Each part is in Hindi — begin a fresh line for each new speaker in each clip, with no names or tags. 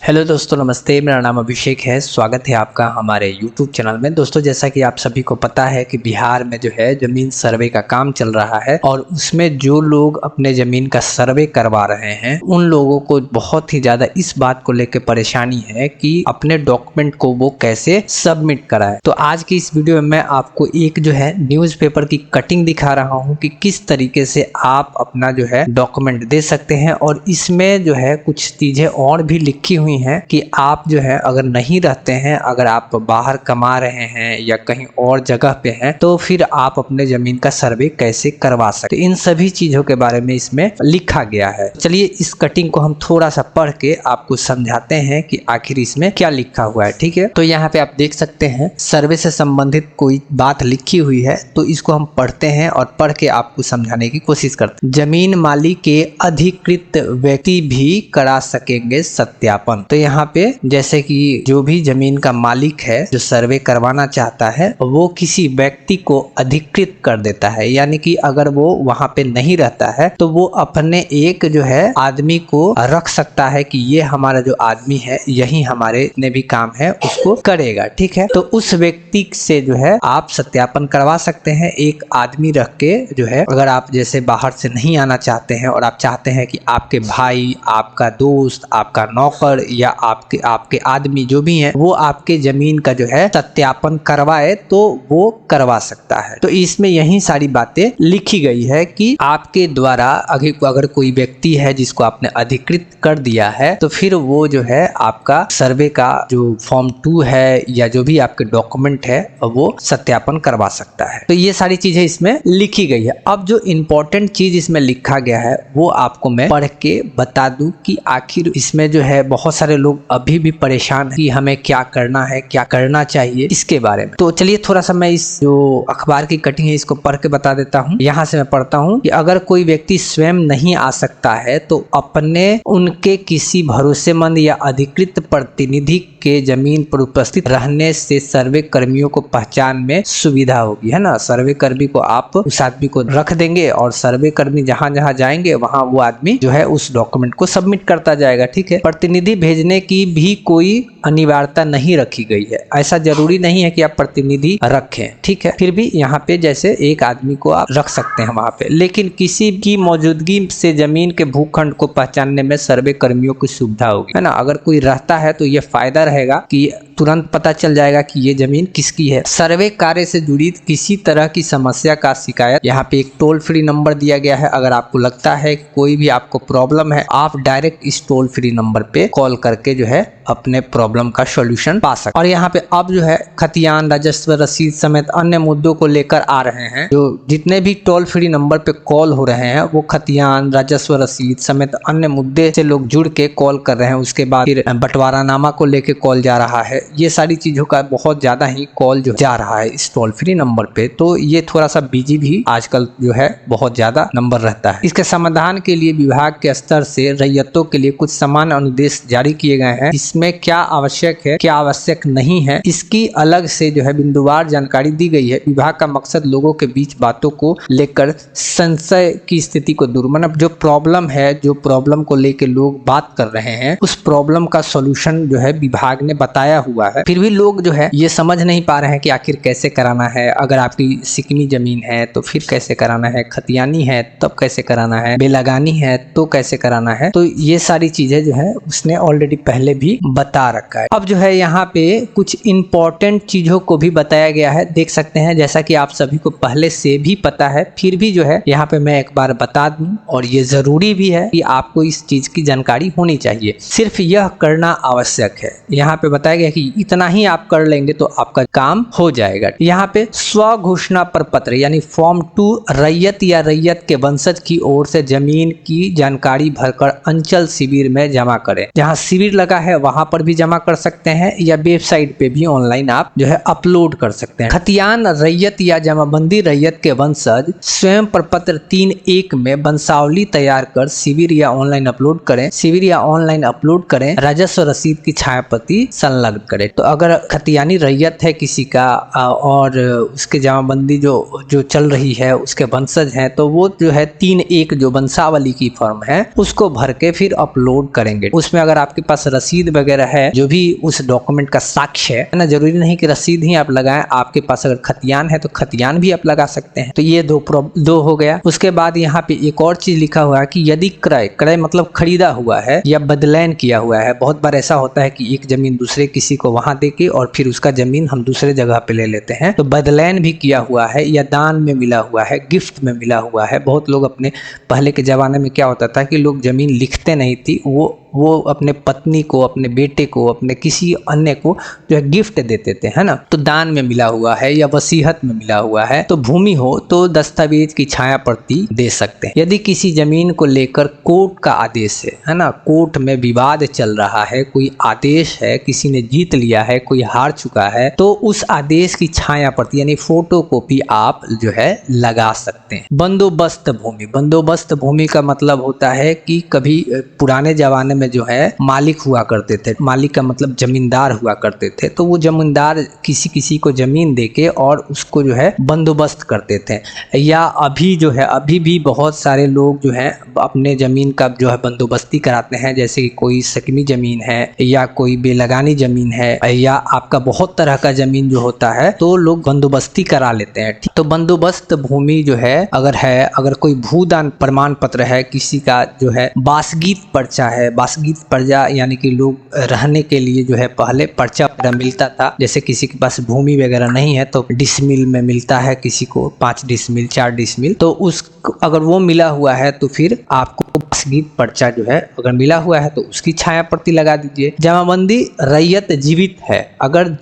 हेलो दोस्तों, नमस्ते। मेरा नाम अभिषेक है। स्वागत है आपका हमारे यूट्यूब चैनल में। दोस्तों, जैसा कि आप सभी को पता है कि बिहार में जो है ज़मीन सर्वे का काम चल रहा है और उसमें जो लोग अपने ज़मीन का सर्वे करवा रहे हैं उन लोगों को बहुत ही ज़्यादा इस बात को लेकर परेशानी है कि अपने डॉक्यूमेंट को वो कैसे सबमिट कराए। तो आज की इस वीडियो में मैं आपको एक जो है न्यूज़पेपर की कटिंग दिखा रहा हूँ कि किस तरीके से आप अपना जो है डॉक्यूमेंट दे सकते हैं। और इसमें जो है कुछ चीज़ें और भी लिखी हुई हैं कि आप जो है अगर नहीं रहते हैं, अगर आप बाहर कमा रहे हैं या कहीं और जगह पे हैं, तो फिर आप अपने जमीन का सर्वे कैसे करवा सकते हैं। इन सभी चीजों के बारे में इसमें लिखा गया है। चलिए इस कटिंग को हम थोड़ा सा पढ़ के आपको समझाते हैं कि आखिर इसमें क्या लिखा हुआ है। ठीक है, तो यहाँ पे आप देख सकते हैं सर्वे से संबंधित कोई बात लिखी हुई है, तो इसको हम पढ़ते हैं और पढ़ के आपको समझाने की कोशिश करते हैं। जमीन मालिक के अधिकृत व्यक्ति भी करा सकेंगे सत्यापन। तो यहाँ पे जैसे कि जो भी जमीन का मालिक है जो सर्वे करवाना चाहता है वो किसी व्यक्ति को अधिकृत कर देता है, यानी कि अगर वो वहां पे नहीं रहता है तो वो अपने एक जो है आदमी को रख सकता है कि ये हमारा जो आदमी है यही हमारे जितने भी काम है उसको करेगा। ठीक है, तो उस व्यक्ति से जो है आप सत्यापन करवा सकते हैं एक आदमी रख के। जो है अगर आप जैसे बाहर से नहीं आना चाहते हैं और आप चाहते हैं कि आपके भाई, आपका दोस्त, आपका नौकर या आपके आदमी जो भी हैं वो आपके जमीन का जो है सत्यापन करवाए तो वो करवा सकता है। तो इसमें यही सारी बातें लिखी गई है कि आपके द्वारा अगर कोई व्यक्ति है जिसको आपने अधिकृत कर दिया है तो फिर वो जो है आपका सर्वे का जो फॉर्म 2 है या जो भी आपके डॉक्यूमेंट है वो सत्यापन करवा सकता है। तो ये सारी चीजें इसमें लिखी गई है। अब जो इम्पोर्टेंट चीज इसमें लिखा गया है वो आपको मैं पढ़ के बता दूं कि आखिर इसमें जो है बहुत सारे लोग अभी भी परेशान है कि हमें क्या करना है, क्या करना चाहिए इसके बारे में। तो चलिए थोड़ा सा मैं इस जो अखबार की कटिंग है इसको पढ़ के बता देता हूँ। यहाँ से मैं पढ़ता हूँ कि अगर कोई व्यक्ति स्वयं नहीं आ सकता है तो अपने उनके किसी भरोसेमंद या अधिकृत प्रतिनिधि के जमीन पर उपस्थित रहने से सर्वे कर्मियों को पहचान में सुविधा होगी, है ना। सर्वे कर्मी को आप उस आदमी को रख देंगे और सर्वे कर्मी जहां जहां जाएंगे वहां वो आदमी जो है उस डॉक्यूमेंट को सबमिट करता जाएगा। ठीक है, प्रतिनिधि भेजने की भी कोई अनिवार्यता नहीं रखी गई है। ऐसा जरूरी नहीं है कि आप प्रतिनिधि रखें। ठीक है, फिर भी यहाँ पे जैसे एक आदमी को आप रख सकते हैं वहां पे, लेकिन किसी की मौजूदगी से जमीन के भूखंड को पहचानने में सर्वे कर्मियों को सुविधा होगी, है ना। अगर कोई रहता है तो ये फायदा रहेगा कि तुरंत पता चल जाएगा कि ये जमीन किसकी है। सर्वे कार्य से जुड़ी किसी तरह की समस्या का शिकायत, यहाँ पे एक टोल फ्री नंबर दिया गया है। अगर आपको लगता है कि कोई भी आपको प्रॉब्लम है आप डायरेक्ट इस टोल फ्री नंबर पे कॉल करके जो है अपने प्रॉब्लम का सॉल्यूशन पा सकते। और यहाँ पे अब जो है खतियान, राजस्व रसीद समेत अन्य मुद्दों को लेकर आ रहे हैं। जो जितने भी टोल फ्री नंबर पे कॉल हो रहे हैं वो खतियान, राजस्व रसीद समेत अन्य मुद्दे से लोग जुड़ के कॉल कर रहे हैं। उसके बाद फिर बंटवारानामा को लेके कॉल जा रहा है। ये सारी चीजों का बहुत ज्यादा ही कॉल जो जा रहा है इस टोल फ्री नंबर पे। तो ये थोड़ा सा बिजी भी आजकल जो है बहुत ज्यादा नंबर रहता है। इसके समाधान के लिए विभाग के स्तर से रैयतों के लिए कुछ सामान्य अनुदेश जारी किए गए हैं। इसमें क्या आवश्यक है, क्या आवश्यक नहीं है, इसकी अलग से जो है बिंदुवार जानकारी दी गई है। विभाग का मकसद लोगों के बीच बातों को लेकर संशय की स्थिति को दूर, मतलब जो प्रॉब्लम है, जो प्रॉब्लम को लेकर लोग बात कर रहे हैं उस प्रॉब्लम का सॉल्यूशन जो है विभाग ने बताया हुआ है। फिर भी लोग जो है ये समझ नहीं पा रहे हैं कि आखिर कैसे कराना है। अगर आपकी सिकमी जमीन है तो फिर कैसे कराना है, खतियानी है तब कैसे कराना है, बेलगानी है तो कैसे कराना है। तो ये सारी चीजें जो है उसने ऑलरेडी पहले भी बता रखा है। अब जो है यहाँ पे कुछ इंपॉर्टेंट चीजों को भी बताया गया है, देख सकते हैं। जैसा कि आप सभी को पहले से भी पता है, फिर भी जो है यहाँ पे मैं एक बार बता दूं और ये जरूरी भी है कि आपको इस चीज की जानकारी होनी चाहिए। सिर्फ यह करना आवश्यक है। यहाँ पे बताया गया कि इतना ही आप कर लेंगे तो आपका काम हो जाएगा। यहाँ पे स्व घोषणा पर पत्र यानी फॉर्म 2 रैयत या रैयत के वंशज की ओर से जमीन की जानकारी भरकर अंचल शिविर में जमा करें। जहाँ शिविर लगा है वहां पर भी जमा कर सकते हैं या वेबसाइट पे भी ऑनलाइन आप जो है अपलोड कर सकते हैं। खतियान रैयत या जमाबंदी रैयत के वंशज स्वयं प्रपत्र 3(1) में वंशावली तैयार कर शिविर या ऑनलाइन अपलोड करें। शिविर या ऑनलाइन अपलोड करें। राजस्व रसीद की छायाप्रति संलग्न करें। तो अगर खतियानी रैयत है किसी का और उसके जमाबंदी जो चल रही है उसके वंशज हैं तो वो जो है 3(1) जो वंशावली की फॉर्म है उसको भर के फिर अपलोड करेंगे। उसमें अगर आपके पास रसीद वगैरह है, जो भी उस डॉक्यूमेंट का साक्ष्य है ना, जरूरी नहीं कि रसीद ही आप लगाएं, आपके पास अगर खतियान है तो खतियान भी आप लगा सकते हैं। तो ये दो हो गया। उसके बाद यहाँ पे एक और चीज लिखा हुआ है कि यदि क्रय मतलब खरीदा हुआ है या बदलैन किया हुआ है। बहुत बार ऐसा होता है कि एक जमीन दूसरे किसी को वहां देके और फिर उसका जमीन हम दूसरे जगह पे ले लेते हैं, तो बदलैन भी किया हुआ है या दान में मिला हुआ है, गिफ्ट में मिला हुआ है। बहुत लोग अपने पहले के जमाने में क्या होता था कि लोग जमीन लिखते नहीं थी, वो अपने पत्नी को, अपने बेटे को, अपने किसी अन्य को जो है गिफ्ट देते थे, है ना। तो दान में मिला हुआ है या वसीयत में मिला हुआ है, तो भूमि हो तो दस्तावेज की छाया प्रति दे सकते हैं। यदि किसी जमीन को लेकर कोर्ट का आदेश है ना, कोर्ट में विवाद चल रहा है, कोई आदेश है, किसी ने जीत लिया है, कोई हार चुका है, तो उस आदेश की छाया प्रति यानी फोटो कॉपी आप जो है लगा सकते हैं। बंदोबस्त भूमि, बंदोबस्त भूमि का मतलब होता है कि कभी पुराने जमाने में जो है मालिक हुआ करते थे, मालिक का मतलब जमींदार हुआ करते थे, तो वो जमींदार किसी को जमीन देके और उसको जो है बंदोबस्त करते थे। या अभी जो है, अभी भी बहुत सारे लोग जो है अपने जमीन का जो है बंदोबस्ती कराते हैं, जैसे कि कोई सकमी जमीन है या कोई बेलगानी जमीन है या आपका बहुत तरह का जमीन जो होता है, तो लोग बंदोबस्ती करा लेते हैं। तो बंदोबस्त भूमि जो है, अगर कोई भूदान प्रमाण पत्र है, किसी का जो है बासगीत पर्चा है, बासगीत पर्चा यानी कि लोग रहने के लिए जो है पहले पर्चा मिलता था, जैसे किसी के पास भूमि वगैरह नहीं है तो डिसमिल में मिलता है, किसी को 5 डिसमिल 4 डिसमिल, तो उस अगर वो मिला हुआ है तो फिर आपको बासगीत पर्चा जो है अगर मिला हुआ है तो उसकी छाया प्रति लगा दीजिए। जमाबंदी रैयत जीवित है, अगर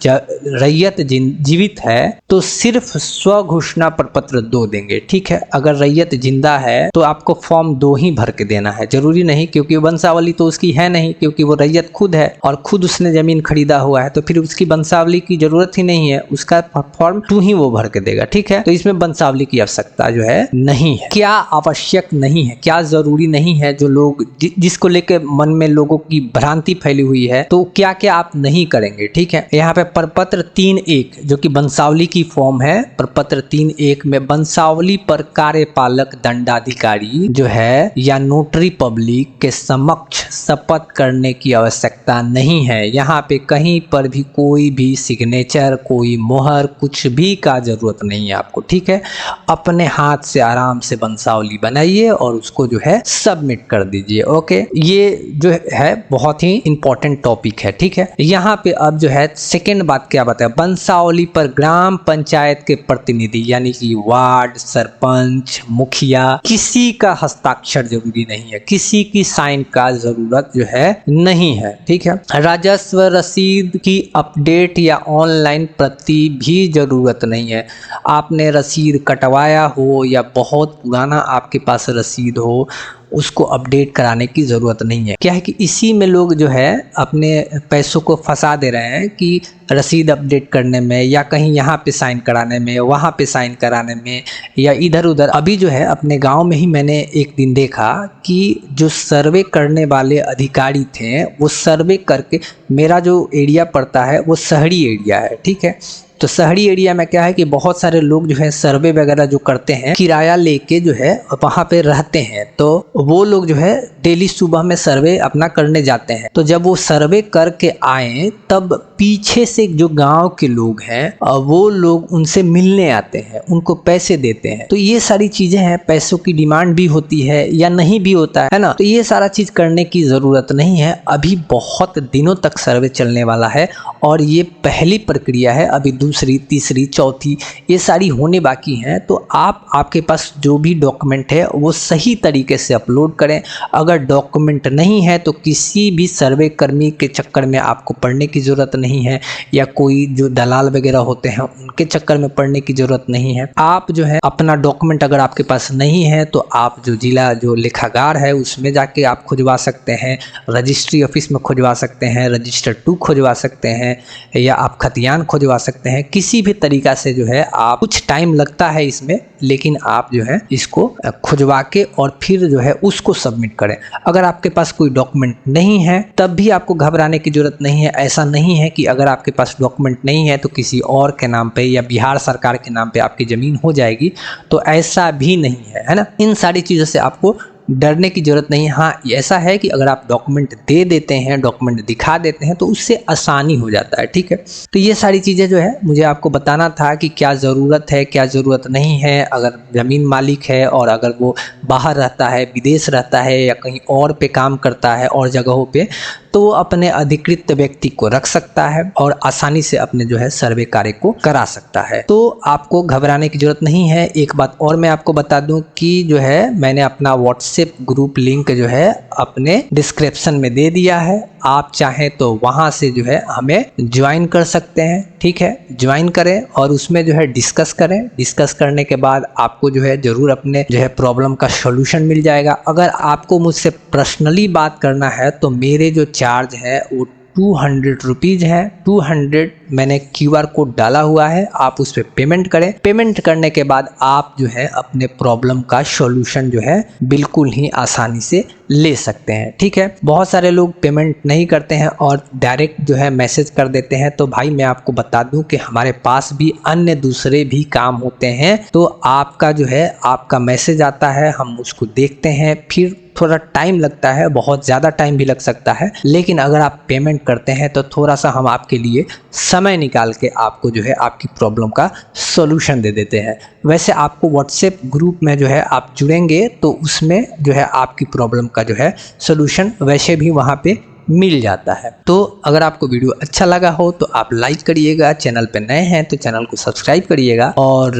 रैयत जीवित है तो सिर्फ स्व घोषणा प्रपत्र 2 देंगे, ठीक है। अगर रैयत जिंदा है तो आपको फॉर्म 2 ही भर के देना है, जरूरी नहीं, क्योंकि वंशावली तो उसकी है नहीं, क्योंकि वो रैयत खुद है और खुद उसने जमीन खरीदा हुआ है, तो फिर उसकी वंशावली की जरूरत ही नहीं है, उसका फॉर्म 2 ही वो भर के देगा, ठीक है। तो इसमें वंशावली की आवश्यकता जो है नहीं है। क्या आवश्यक नहीं है, क्या जरूरी नहीं है, जो लोग जिसको लेके मन में लोगों की भ्रांति फैली हुई है, तो क्या क्या आप नहीं करेंगे, ठीक है। यहाँ पे प्रपत्र 3.1 जो कि वंशावली की फॉर्म है, प्रपत्र 3.1 में वंशावली पर कार्यपालक दंडाधिकारी जो है या नोटरी पब्लिक के समक्ष शपथ करने की आवश्यकता नहीं है। यहाँ पे कहीं पर भी कोई भी सिग्नेचर, कोई मोहर, कुछ भी का जरूरत नहीं है आपको, ठीक है। अपने हाथ से आराम से वंशावली बनाइए और उसको जो है सबमिट कर दीजिए, ओके। ये जो है बहुत ही इंपॉर्टेंट टॉपिक है, ठीक है। यहाँ पे अब जो है सेकेंड बात क्या बताया, वंशावली पर ग्राम पंचायत के प्रतिनिधि यानी कि वार्ड, सरपंच, मुखिया, किसी का हस्ताक्षर जरूरी नहीं है, किसी की साइन का जरूरत जो है नहीं है, ठीक है। राजस्व रसीद की अपडेट या ऑनलाइन प्रति भी जरूरत नहीं है। आपने रसीद कटवाया हो या बहुत पुराना आपके पास रसीद हो, उसको अपडेट कराने की ज़रूरत नहीं है। क्या है कि इसी में लोग जो है अपने पैसों को फंसा दे रहे हैं कि रसीद अपडेट करने में या कहीं यहाँ पे साइन कराने में, वहाँ पे साइन कराने में या इधर उधर। अभी जो है अपने गांव में ही मैंने एक दिन देखा कि जो सर्वे करने वाले अधिकारी थे, वो सर्वे करके, मेरा जो एरिया पड़ता है वो शहरी एरिया है, ठीक है। तो शहरी एरिया में क्या है कि बहुत सारे लोग जो है सर्वे वगैरह जो करते हैं, किराया लेके जो है वहाँ पे रहते हैं, तो वो लोग जो है डेली सुबह में सर्वे अपना करने जाते हैं। तो जब वो सर्वे करके आए तब पीछे से जो गांव के लोग हैं वो लोग उनसे मिलने आते हैं, उनको पैसे देते हैं। तो ये सारी चीजें हैं, पैसों की डिमांड भी होती है या नहीं भी होता है ना। तो ये सारा चीज करने की जरूरत नहीं है। अभी बहुत दिनों तक सर्वे चलने वाला है और ये पहली प्रक्रिया है, अभी दूसरी, तीसरी, चौथी ये सारी होने बाकी हैं। तो आपके पास जो भी डॉक्यूमेंट है वो सही तरीके से अपलोड करें। अगर डॉक्यूमेंट नहीं है तो किसी भी सर्वे कर्मी के चक्कर में आपको पढ़ने की ज़रूरत नहीं है, या कोई जो दलाल वगैरह होते हैं उनके चक्कर में पढ़ने की ज़रूरत नहीं है। आप जो है अपना डॉक्यूमेंट अगर आपके पास नहीं है तो आप जो जिला जो लेखागार है उसमें जाके आप खुजवा सकते हैं, रजिस्ट्री ऑफिस में खुजवा सकते हैं, रजिस्टर 2 खुजवा सकते हैं, या आप खतियान खुजवा सकते हैं। किसी भी तरीका से जो है आप, कुछ टाइम लगता है इसमें, लेकिन आप जो है इसको खुजवा के और फिर जो है उसको सबमिट करें। अगर आपके पास कोई डॉक्यूमेंट नहीं है तब भी आपको घबराने की जरूरत नहीं है। ऐसा नहीं है कि अगर आपके पास डॉक्यूमेंट नहीं है तो किसी और के नाम पे या बिहार सरकार के नाम पे आपकी ज़मीन हो जाएगी, तो ऐसा भी नहीं है, है ना। इन सारी चीज़ों से आपको डरने की ज़रूरत नहीं। हाँ, ऐसा है कि अगर आप डॉक्यूमेंट दे देते हैं, डॉक्यूमेंट दिखा देते हैं तो उससे आसानी हो जाता है, ठीक है। तो ये सारी चीज़ें जो है मुझे आपको बताना था कि क्या ज़रूरत है, क्या ज़रूरत नहीं है। अगर ज़मीन मालिक है और अगर वो बाहर रहता है, विदेश रहता है या कहीं और पे काम करता है और जगहों पे, तो वो अपने अधिकृत व्यक्ति को रख सकता है और आसानी से अपने जो है सर्वे कार्य को करा सकता है। तो आपको घबराने की जरूरत नहीं है। एक बात और मैं आपको बता दूं कि जो है मैंने अपना व्हाट्सएप ग्रुप लिंक जो है अपने डिस्क्रिप्शन में दे दिया है। आप चाहें तो वहां से जो है हमें ज्वाइन कर सकते हैं, ठीक है। ज्वाइन करें और उसमें जो है डिस्कस करें। डिस्कस करने के बाद आपको जो है जरूर अपने जो है प्रॉब्लम का सॉल्यूशन मिल जाएगा। अगर आपको मुझसे पर्सनली बात करना है तो मेरे जो चार्ज है वो 200 रुपीज़ है। 200 मैंने QR कोड डाला हुआ है, आप उस पर पेमेंट करें। पेमेंट करने के बाद आप जो है अपने प्रॉब्लम का सॉल्यूशन जो है बिल्कुल ही आसानी से ले सकते हैं, ठीक है। बहुत सारे लोग पेमेंट नहीं करते हैं और डायरेक्ट जो है मैसेज कर देते हैं। तो भाई मैं आपको बता दूं कि हमारे पास भी अन्य दूसरे भी काम होते हैं। तो आपका जो है आपका मैसेज आता है, हम उसको देखते हैं, फिर थोड़ा टाइम लगता है, बहुत ज़्यादा टाइम भी लग सकता है, लेकिन अगर आप पेमेंट करते हैं तो थोड़ा सा हम आपके लिए समय निकाल के आपको जो है आपकी प्रॉब्लम का सॉल्यूशन दे देते हैं। वैसे आपको व्हाट्सएप ग्रुप में जो है आप जुड़ेंगे तो उसमें जो है आपकी प्रॉब्लम का जो है सॉल्यूशन वैसे भी वहाँ पे मिल जाता है। तो अगर आपको वीडियो अच्छा लगा हो तो आप लाइक करिएगा, चैनल पे नए हैं तो चैनल को सब्सक्राइब करिएगा और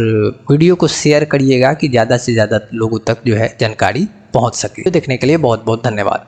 वीडियो को शेयर करिएगा कि ज़्यादा से ज़्यादा लोगों तक जो है जानकारी पहुंच सके। तो देखने के लिए बहुत बहुत धन्यवाद।